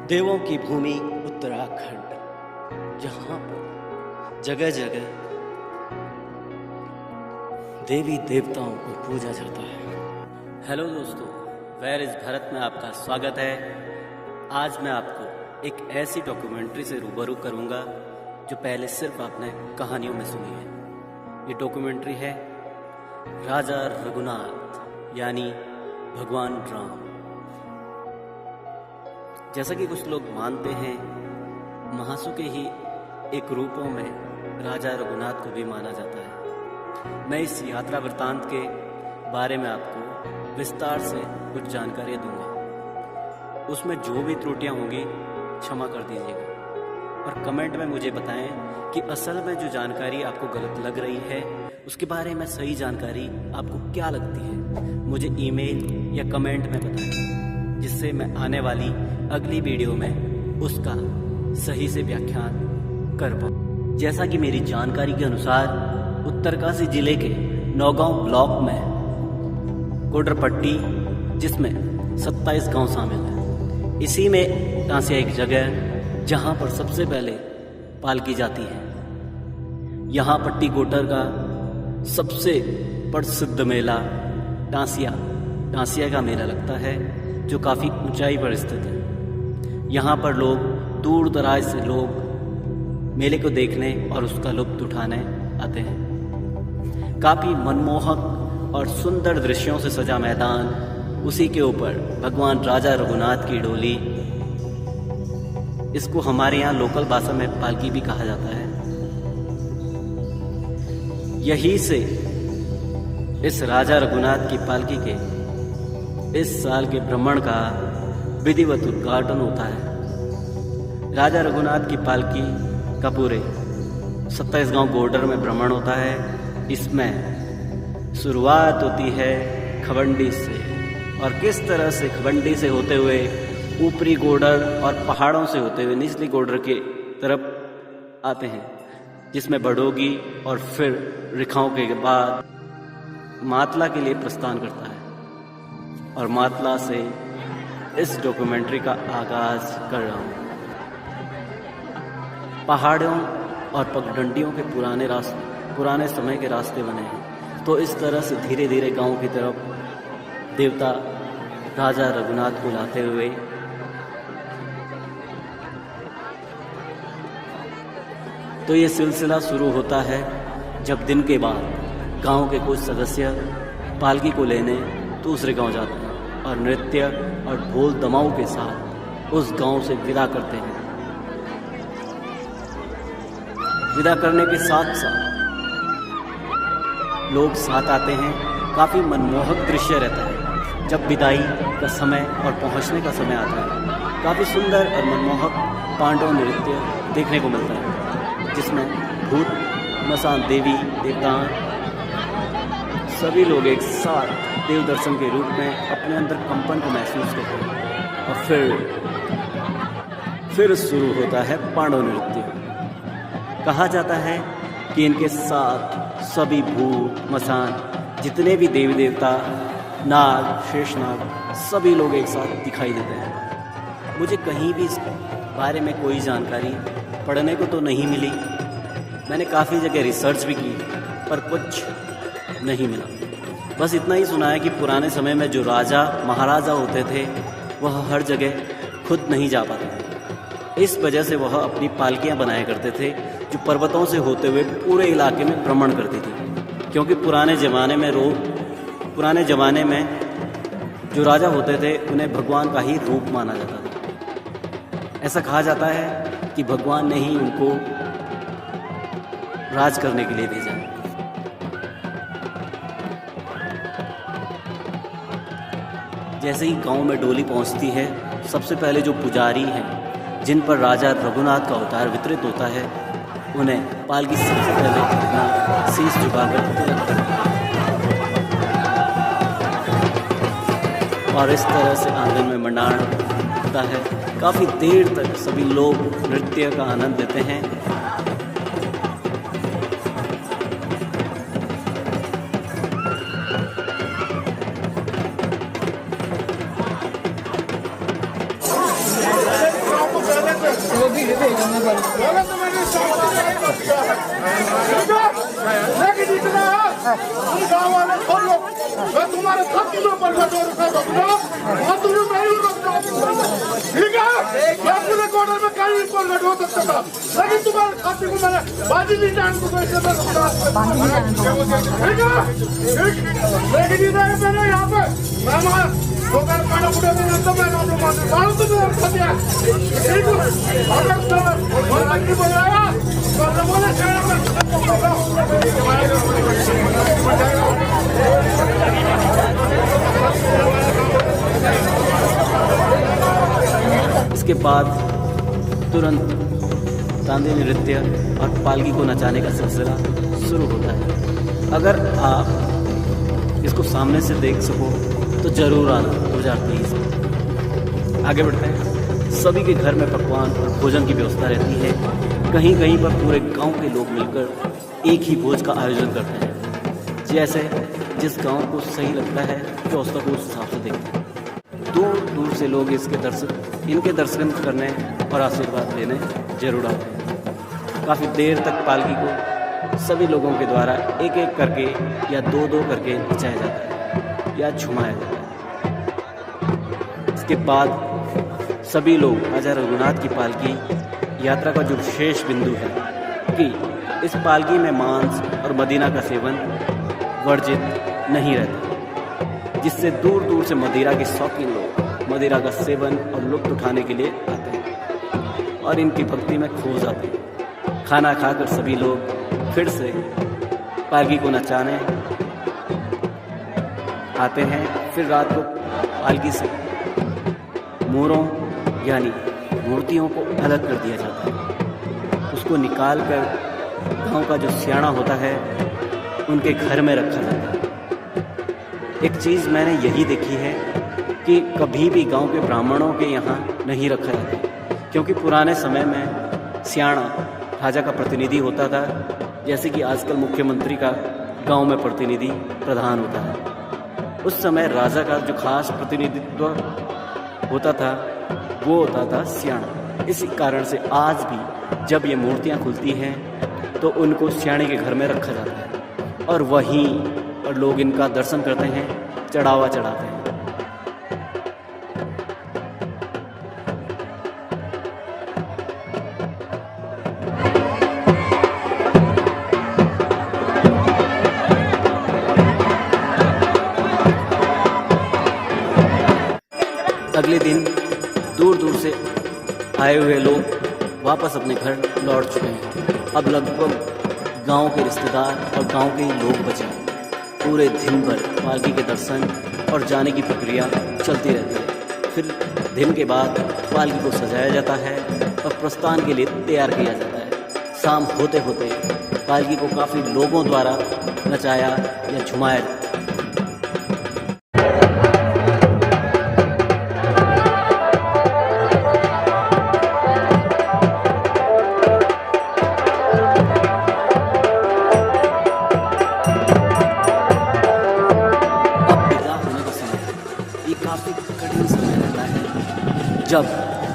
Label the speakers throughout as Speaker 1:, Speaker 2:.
Speaker 1: देवों की भूमि उत्तराखंड, जहाँ पर जगह जगह देवी देवताओं को पूजा जाता है। हेलो दोस्तों, वेयर इज़ भरत में आपका स्वागत है। आज मैं आपको एक ऐसी डॉक्यूमेंट्री से रूबरू करूँगा जो पहले सिर्फ आपने कहानियों में सुनी है। ये डॉक्यूमेंट्री है राजा रघुनाथ यानी भगवान राम। जैसा कि कुछ लोग मानते हैं, महासु के ही एक रूपों में राजा रघुनाथ को भी माना जाता है। मैं इस यात्रा वृत्तांत के बारे में आपको विस्तार से कुछ जानकारियाँ दूंगा। उसमें जो भी त्रुटियाँ होंगी क्षमा कर दीजिएगा और कमेंट में मुझे बताएं कि असल में जो जानकारी आपको गलत लग रही है उसके बारे में सही जानकारी आपको क्या लगती है। मुझे ईमेल या कमेंट में बताएं, जिससे मैं आने वाली अगली वीडियो में उसका सही से व्याख्यान कर पाऊँ। जैसा कि मेरी जानकारी के अनुसार उत्तरकाशी जिले के नौगांव ब्लॉक में कोडरपट्टी, जिसमें 27 गांव शामिल हैं, इसी में टांसिया एक जगह जहां पर सबसे पहले पालकी जाती है। यहाँ पट्टी गोटर का सबसे प्रसिद्ध मेला टांसिया का मेला लगता है, जो काफ़ी ऊंचाई पर स्थित है। यहाँ पर लोग दूर दराज से लोग मेले को देखने और उसका लुत्फ उठाने आते हैं। काफ़ी मनमोहक और सुंदर दृश्यों से सजा मैदान, उसी के ऊपर भगवान राजा रघुनाथ की डोली, इसको हमारे यहाँ लोकल भाषा में पालकी भी कहा जाता है। यही से इस राजा रघुनाथ की पालकी के इस साल के भ्रमण का विधिवत उद्घाटन होता है। राजा रघुनाथ की पालकी का पूरे 27 गांव गोडर में भ्रमण होता है। इसमें शुरुआत होती है खवंडी से, और किस तरह से खवंडी से होते हुए ऊपरी गोडर और पहाड़ों से होते हुए निचली गोडर के तरफ आते हैं, जिसमें बड़ोगी और फिर रिखाओं के बाद मातला के लिए प्रस्थान करता है। और मातला से इस डॉक्यूमेंट्री का आगाज कर रहा हूँ। पहाड़ों और पगडंडियों के पुराने समय के रास्ते बने हैं, तो इस तरह से धीरे धीरे गांव की तरफ देवता राजा रघुनाथ को लाते हुए तो ये सिलसिला शुरू होता है जब दिन के बाद गांव के कुछ सदस्य पालकी को लेने दूसरे गांव जाते हैं और नृत्य और ढोल दमाऊ के साथ उस गांव से विदा करते हैं। विदा करने के साथ साथ लोग साथ आते हैं। काफ़ी मनमोहक दृश्य रहता है जब विदाई का समय और पहुंचने का समय आता है। काफ़ी सुंदर और मनमोहक पांडव नृत्य देखने को मिलता है, जिसमें भूत, मसान, देवी देवता सभी लोग एक साथ देव दर्शन के रूप में अपने अंदर कंपन को महसूस करते हैं। और फिर शुरू होता है पांडव नृत्य। कहा जाता है कि इनके साथ सभी भूत, मसान, जितने भी देवी देवता, नाग, शेषनाग, सभी लोग एक साथ दिखाई देते हैं। मुझे कहीं भी इस बारे में कोई जानकारी पढ़ने को तो नहीं मिली। मैंने काफ़ी जगह रिसर्च भी की पर कुछ नहीं मिला। बस इतना ही सुना है कि पुराने समय में जो राजा महाराजा होते थे वह हर जगह खुद नहीं जा पाते थे। इस वजह से वह अपनी पालकियां बनाया करते थे, जो पर्वतों से होते हुए पूरे इलाके में भ्रमण करती थी। क्योंकि पुराने ज़माने में जो राजा होते थे उन्हें भगवान का ही रूप माना जाता था। ऐसा कहा जाता है कि भगवान ने ही उनको राज करने के लिए भेजा। जैसे ही गांव में डोली पहुंचती है, सबसे पहले जो पुजारी हैं, जिन पर राजा रघुनाथ का अवतार वितरित होता है, उन्हें पालकी सबसे पहले अपना शीश झुकाकर तिलक करते हैं। और इस तरह से आंगन में मंडाण होता है। काफ़ी देर तक सभी लोग नृत्य का आनंद लेते हैं।
Speaker 2: मैं तुम्हारे खाते में पैसा 2 रुपए रखूंगा और तुम्हें मैं ही रख दूंगा, ठीक है? मैं पूरे क्वार्टर में कहीं पर लड़ हो सकता था, लेकिन तुम्हारे खाते को मैंने बाजी नहीं जान को पैसे में रखूंगा, ठीक है? लेकिन इधर मैंने यहाँ पे मैं वहाँ दोपहर खाना बुढ़े में तो मैं नौकरी मारने वाला तो मैं खाते हैं, ठीक है? अगर सर और लड़की बनाया तो बोले शहर में
Speaker 1: इसके बाद तुरंत तांदील नृत्य और पालकी को नचाने का सिलसिला शुरू होता है। अगर आप इसको सामने से देख सको तो जरूर आना 2023 में। आगे बढ़ते हैं। सभी के घर में पकवान और भोजन की व्यवस्था रहती है। कहीं कहीं पर पूरे गांव के लोग मिलकर एक ही भोज का आयोजन करते हैं। जैसे जिस गांव को सही लगता है व्यवस्था को उस हिसाब से देखते हैं। दूर दूर से लोग इनके दर्शन करने और आशीर्वाद लेने जरूर आते हैं। काफ़ी देर तक पालकी को सभी लोगों के द्वारा एक एक करके या दो दो करके नचाया जाता है या झुमाया जाता है। इसके बाद सभी लोग राजा रघुनाथ की पालकी यात्रा का जो विशेष बिंदु है कि इस पालकी में मांस और मदीना का सेवन वर्जित नहीं रहता, जिससे दूर दूर से मदिरा के शौकीन लोग मदिरा का सेवन और लुत्फ उठाने के लिए आते हैं और इनकी भक्ति में खो जाते हैं। खाना खाकर सभी लोग फिर से पालकी को नचाने आते हैं। फिर रात को पालकी से मोरों यानी मूर्तियों को अलग कर दिया जाता है। उसको निकाल कर गाँव का जो सियाणा होता है उनके घर में रखा जाता है। एक चीज़ मैंने यही देखी है कि कभी भी गांव के ब्राह्मणों के यहाँ नहीं रखा जाता, क्योंकि पुराने समय में सियाणा राजा का प्रतिनिधि होता था, जैसे कि आजकल मुख्यमंत्री का गांव में प्रतिनिधि प्रधान होता है। उस समय राजा का जो खास प्रतिनिधित्व होता था वो होता था सियाणा। इसी कारण से आज भी जब ये मूर्तियाँ खुलती हैं तो उनको सियाणे के घर में रखा जाता है और वहीं और लोग इनका दर्शन करते हैं, चढ़ावा चढ़ाते हैं। अगले दिन दूर दूर से आए हुए लोग वापस अपने घर लौट चुके हैं। अब लगभग गांव के रिश्तेदार और गांव के ही लोग बचे हैं। पूरे दिन भर पालकी के दर्शन और जाने की प्रक्रिया चलती रहती है। फिर दिन के बाद पालकी को सजाया जाता है और प्रस्थान के लिए तैयार किया जाता है। शाम होते होते पालकी को काफ़ी लोगों द्वारा नचाया या झुमाया जाता है। जब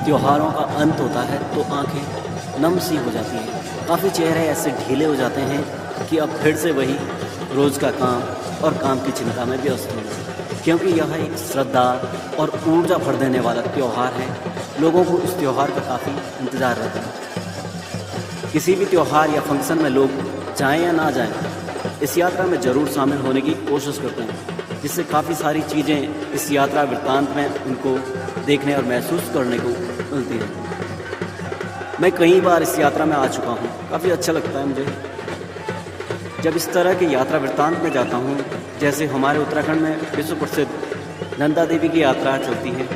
Speaker 1: त्योहारों का अंत होता है तो आंखें नम सी हो जाती हैं। काफ़ी चेहरे ऐसे ढीले हो जाते हैं कि अब फिर से वही रोज़ का काम और काम की चिंता में व्यस्त हो गए, क्योंकि यह एक श्रद्धा और ऊर्जा भर देने वाला त्यौहार है। लोगों को इस त्यौहार का काफ़ी इंतज़ार रहता है। किसी भी त्यौहार या फंक्शन में लोग जाएं या ना जाएं, इस यात्रा में ज़रूर शामिल होने की कोशिश करते हैं, जिससे काफ़ी सारी चीज़ें इस यात्रा वृत्तांत में उनको देखने और महसूस करने को मिलती हैं। मैं कई बार इस यात्रा में आ चुका हूँ, काफ़ी अच्छा लगता है मुझे जब इस तरह की यात्रा वृत्तांत में जाता हूँ। जैसे हमारे उत्तराखंड में विश्व प्रसिद्ध नंदा देवी की यात्रा चलती है,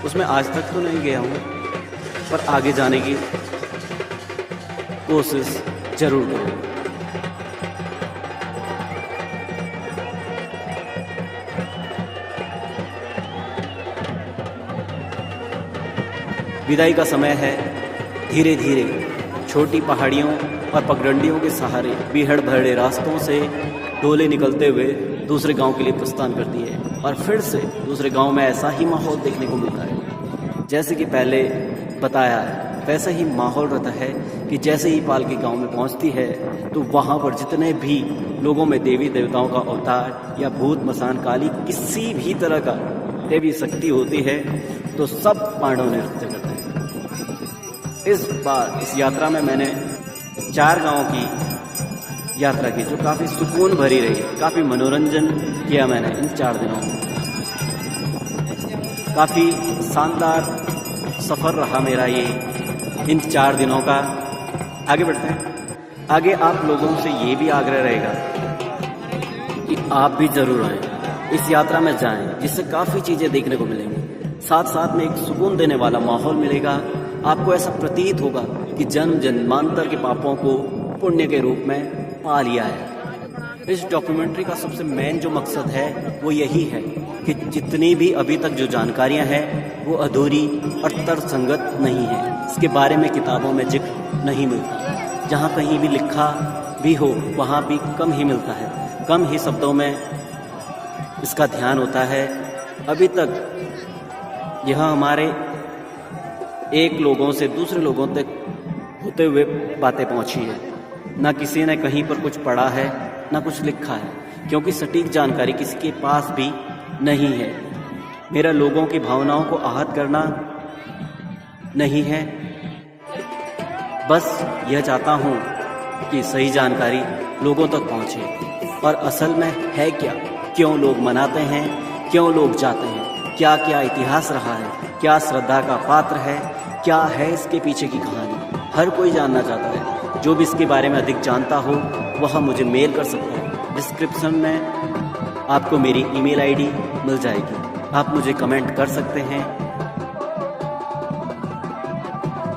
Speaker 1: उसमें आज तक तो नहीं गया हूँ, पर आगे जाने की कोशिश जरूर करूँगा। विदाई का समय है। धीरे धीरे छोटी पहाड़ियों और पगडंडियों के सहारे बीहड़ भरे रास्तों से डोले निकलते हुए दूसरे गांव के लिए प्रस्थान करती है और फिर से दूसरे गांव में ऐसा ही माहौल देखने को मिलता है जैसे कि पहले बताया है। वैसा ही माहौल रहता है कि जैसे ही पालकी गांव में पहुंचती है तो वहां पर जितने भी लोगों में देवी देवताओं का अवतार या भूत मसान काली किसी भी तरह का देवी शक्ति होती है तो सब पांडव नृत्य करते हैं। इस बार इस यात्रा में मैंने 4 गांवों की यात्रा की जो काफ़ी सुकून भरी रही, काफ़ी मनोरंजन किया मैंने इन 4 दिनों में। काफ़ी शानदार सफ़र रहा मेरा ये इन 4 दिनों का। आगे बढ़ते हैं। आगे आप लोगों से ये भी आग्रह रहेगा कि आप भी ज़रूर आएँ, इस यात्रा में जाएं, जिससे काफ़ी चीज़ें देखने को मिलेंगी। साथ साथ में एक सुकून देने वाला माहौल मिलेगा। आपको ऐसा प्रतीत होगा कि जन्म जन्मांतर के पापों को पुण्य के रूप में पा लिया है। इस डॉक्यूमेंट्री का सबसे मेन जो मकसद है वो यही है कि जितनी भी अभी तक जो जानकारियां हैं वो अधूरी और तर्कसंगत नहीं है। इसके बारे में किताबों में जिक्र नहीं मिलता। जहाँ कहीं भी लिखा भी हो वहाँ भी कम ही मिलता है, कम ही शब्दों में इसका ध्यान होता है। अभी तक यह हमारे एक लोगों से दूसरे लोगों तक होते हुए बातें पहुंची है। ना किसी ने कहीं पर कुछ पढ़ा है ना कुछ लिखा है, क्योंकि सटीक जानकारी किसी के पास भी नहीं है। मेरा लोगों की भावनाओं को आहत करना नहीं है, बस यह चाहता हूँ कि सही जानकारी लोगों तक पहुँचे। और असल में है क्या, क्यों लोग मनाते हैं, क्यों लोग जाते हैं, क्या क्या इतिहास रहा है, क्या श्रद्धा का पात्र है, क्या है इसके पीछे की कहानी, हर कोई जानना चाहता है। जो भी इसके बारे में अधिक जानता हो वह मुझे मेल कर सकता है। डिस्क्रिप्शन में आपको मेरी ईमेल आईडी मिल जाएगी, आप मुझे कमेंट कर सकते हैं।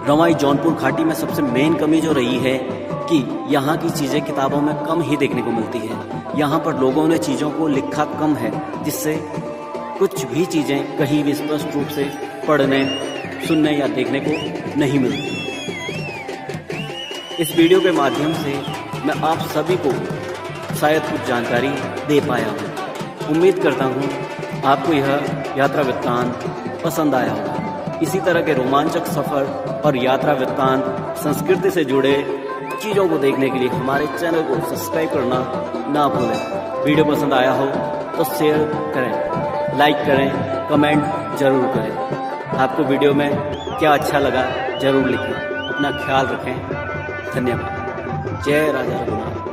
Speaker 1: रवाई जौनपुर घाटी में सबसे मेन कमी जो रही है कि यहाँ की चीज़ें किताबों में कम ही देखने को मिलती है। यहाँ पर लोगों ने चीज़ों को लिखा कम है, जिससे कुछ भी चीज़ें कहीं भी स्पष्ट रूप से पढ़ने, सुनने या देखने को नहीं मिलती। इस वीडियो के माध्यम से मैं आप सभी को शायद कुछ जानकारी दे पाया हूँ। उम्मीद करता हूँ आपको यह यात्रा वृत्तांत पसंद आया होगा। इसी तरह के रोमांचक सफ़र और यात्रा वृत्तांत, संस्कृति से जुड़े चीज़ों को देखने के लिए हमारे चैनल को सब्सक्राइब करना ना भूलें। वीडियो पसंद आया हो तो शेयर करें, लाइक करें, कमेंट ज़रूर करें। आपको वीडियो में क्या अच्छा लगा ज़रूर लिखें। अपना ख्याल रखें। धन्यवाद। जय राजा रघुनाथ।